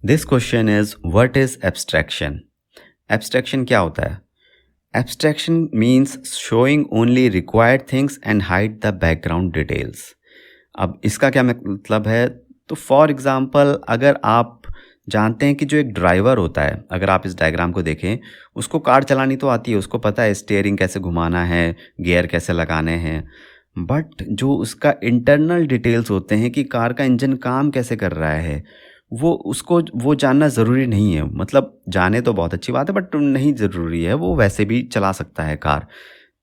This question is what is abstraction. Abstraction क्या होता है? Abstraction means showing only required things and hide the background details. अब इसका क्या मतलब है? तो फॉर एग्जांपल, अगर आप जानते हैं कि जो एक ड्राइवर होता है, अगर आप इस डायग्राम को देखें, उसको कार चलानी तो आती है, उसको पता है स्टीयरिंग कैसे घुमाना है, गियर कैसे लगाने हैं। बट जो उसका इंटरनल डिटेल्स होते हैं कि कार का इंजन काम कैसे कर रहा है, वो जानना ज़रूरी नहीं है। मतलब जाने तो बहुत अच्छी बात है, बट नहीं ज़रूरी है, वो वैसे भी चला सकता है कार।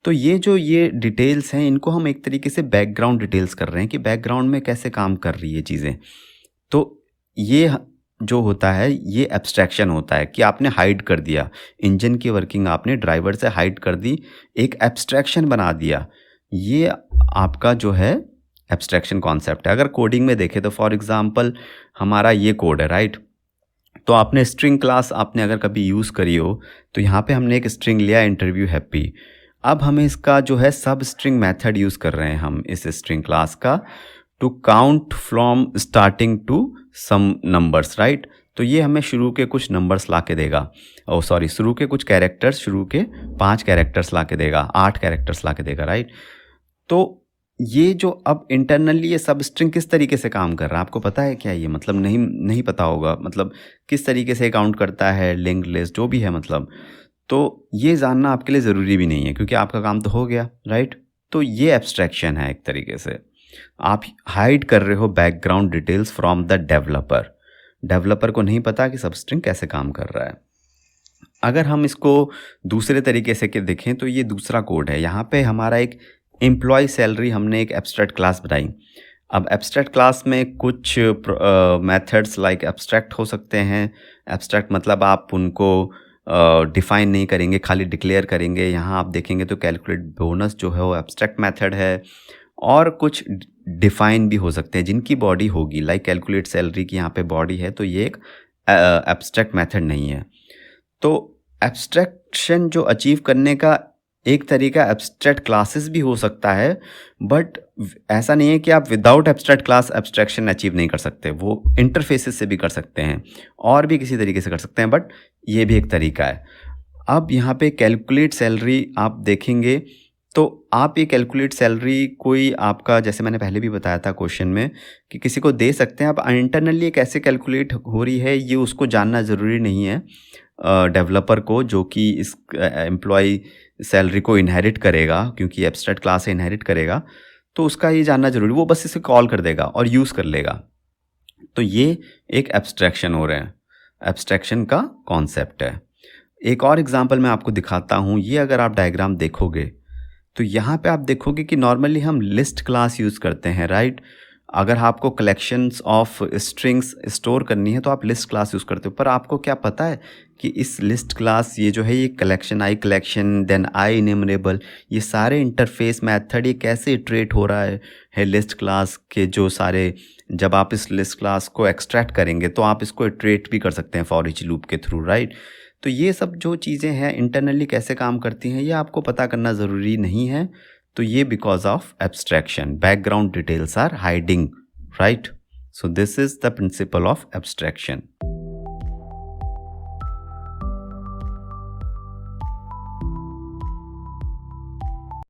तो ये डिटेल्स हैं, इनको हम एक तरीके से बैकग्राउंड डिटेल्स कर रहे हैं कि बैकग्राउंड में कैसे काम कर रही है चीज़ें। तो ये जो होता है, ये एब्स्ट्रैक्शन होता है कि आपने हाइड कर दिया, इंजन की वर्किंग आपने ड्राइवर से हाइड कर दी, एक एब्स्ट्रैक्शन बना दिया। ये आपका जो है एब्स्ट्रैक्शन कॉन्सेप्ट है। अगर कोडिंग में देखें तो फॉर एग्जांपल हमारा ये कोड है, राइट? तो आपने स्ट्रिंग क्लास आपने अगर कभी यूज़ करी हो, तो यहाँ पे हमने एक स्ट्रिंग लिया इंटरव्यू हैप्पी। अब हमें इसका जो है सब स्ट्रिंग मेथड यूज़ कर रहे हैं हम इस स्ट्रिंग क्लास का, to count from starting to some numbers, right? तो ये हमें शुरू के कुछ नंबर्स ला के देगा, ओ सॉरी, शुरू के कुछ कैरेक्टर्स, शुरू के 5 कैरेक्टर्स ला के देगा, 8 कैरेक्टर्स ला के देगा, राइट? तो ये जो अब इंटरनली ये सब स्ट्रिंग किस तरीके से काम कर रहा है, आपको पता है क्या? ये मतलब नहीं नहीं पता होगा, मतलब किस तरीके से काउंट करता है, लिंक्ड लिस्ट जो भी है, मतलब तो ये जानना आपके लिए ज़रूरी भी नहीं है, क्योंकि आपका काम तो हो गया, राइट? तो ये एब्स्ट्रैक्शन है एक तरीके से। आप हाइड कर रहे हो background details from the developer. Developer को नहीं पता कि सब स्ट्रिंग कैसे काम कर रहा है। अगर हम इसको दूसरे तरीके से के देखें तो ये दूसरा कोड है। यहाँ पे हमारा एक एम्प्लॉय सैलरी, हमने एक एब्स्ट्रैक्ट क्लास बनाई। अब एब्स्ट्रैक्ट क्लास में कुछ मेथड्स लाइक एब्स्ट्रैक्ट हो सकते हैं। एब्स्ट्रैक्ट मतलब आप उनको डिफाइन नहीं करेंगे, खाली डिक्लेयर करेंगे। यहाँ आप देखेंगे तो कैलकुलेट बोनस जो है वो एब्स्ट्रैक्ट मेथड है। और कुछ डिफाइन भी हो सकते हैं जिनकी बॉडी होगी, लाइक कैलकुलेट सैलरी की यहाँ पे बॉडी है, तो ये एक एब्स्ट्रैक्ट मेथड नहीं है। तो एब्स्ट्रैक्शन जो अचीव करने का एक तरीका एब्स्ट्रैक्ट क्लासेस भी हो सकता है, बट ऐसा नहीं है कि आप without abstract class abstraction achieve नहीं कर सकते। वो इंटरफेसेस से भी कर सकते हैं और भी किसी तरीके से कर सकते हैं, बट ये भी एक तरीका है। अब यहाँ पे कैलकुलेट सैलरी आप देखेंगे तो आप ये कैलकुलेट सैलरी कोई आपका, जैसे मैंने पहले भी बताया था क्वेश्चन में, कि किसी को दे सकते हैं। अब इंटरनली ये कैसे कैलकुलेट हो रही है ये उसको जानना ज़रूरी नहीं है डेवलपर को, जो कि इस एम्प्लॉय सैलरी को इनहेरिट करेगा, क्योंकि एब्स्ट्रैक्ट क्लास से इनहेरिट करेगा, तो उसका ये जानना ज़रूरी, वो बस इसे कॉल कर देगा और यूज़ कर लेगा। तो ये एक एब्स्ट्रैक्शन हो रहे हैं, एब्स्ट्रैक्शन का कॉन्सेप्ट है। एक और एग्जांपल मैं आपको दिखाता हूँ। ये अगर आप डायग्राम देखोगे तो यहाँ पे आप देखोगे कि नॉर्मली हम लिस्ट क्लास यूज़ करते हैं, राइट? अगर आपको कलेक्शंस ऑफ स्ट्रिंग्स स्टोर करनी है तो आप लिस्ट क्लास यूज़ करते हो। पर आपको क्या पता है कि इस लिस्ट क्लास, ये जो है, ये collection, I collection, then I enumerable, ये सारे इंटरफेस मेथड ये कैसे इटरेट हो रहा है लिस्ट क्लास के जो सारे, जब आप इस लिस्ट क्लास को एक्सट्रैक्ट करेंगे तो आप इसको इटरेट भी कर सकते हैं फॉर ईच लूप के थ्रू, राइट? तो ये सब जो चीज़ें हैं इंटरनली कैसे काम करती हैं, ये आपको पता करना ज़रूरी नहीं है। तो ये because of abstraction, background details are hiding, right? So this is the principle of abstraction.